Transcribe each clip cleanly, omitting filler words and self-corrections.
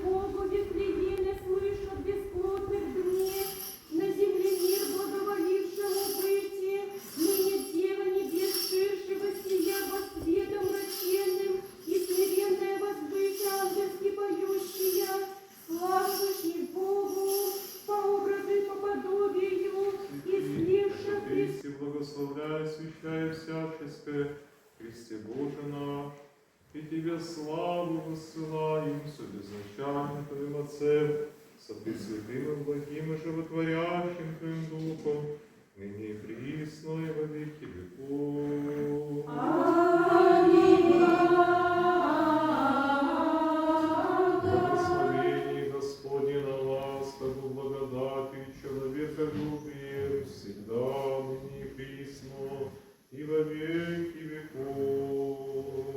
Богу, Вифлееме слышат бесплодных дней, на земле мир благоволившему быти, ныне Дева небес ширше воссия во светом врачебным, и смиренная возбыть ангельски поющая, славствующий Богу, по образу и по подобию, и сливши Христе, благословляя, освящая всяческое, Христе Боже наш, и Тебе славу высылаем, с безначальным Твоим Отцем, со Пресвятым и благим и животворящим Твоим Духом, ныне и присно и во веки веков. Благословение Господне на вас, как бы благодатью человеколюбием, всегда, ныне и присно, и во веки веков.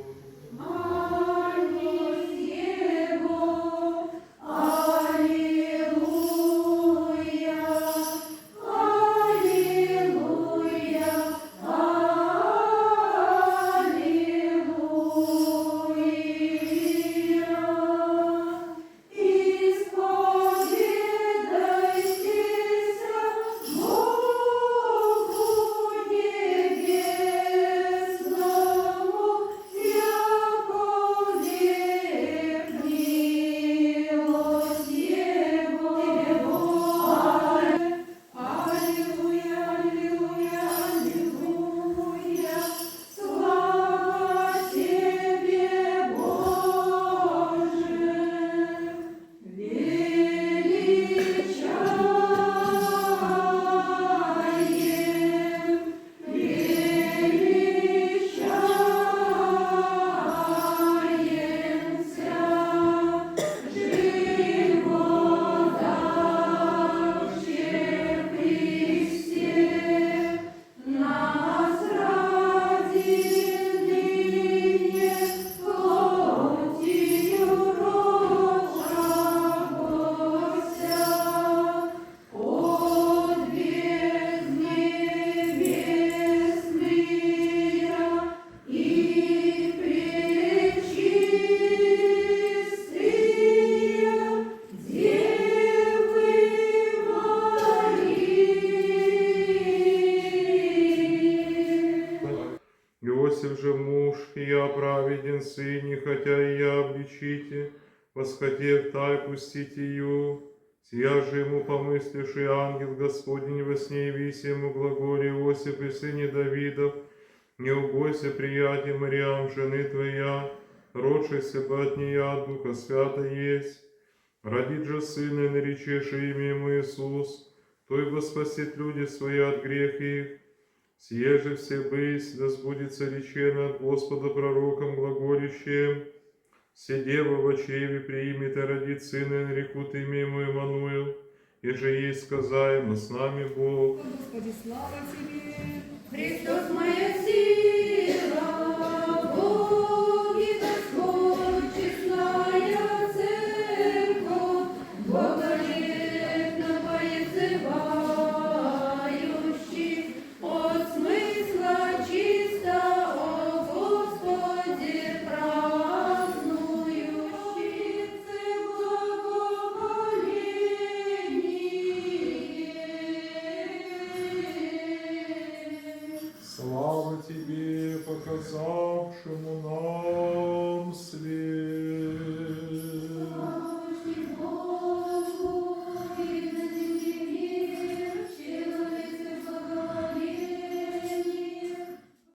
Иосиф же муж, и я праведен сын, не хотя и я обличите, восхотев тай пустить ее. Сия же ему помысливший ангел Господень во сне явись ему глаголе Иосиф и сыне Давидов, не убойся, приятель Мариам, жены твоя, родшийся бы от нея Духа Свята есть. Родит же сына, и наречешь имя ему Иисус, то и спасет люди свои от греха их. Сие же все бысь, да сбудется речено от Господа пророком глаголющим. Все дева в чреве примет и родит сына, и нарекут имя ему Иммануил, и же ей сказаемо с нами Бог. Господи, слава Тебе! Христос моя сила,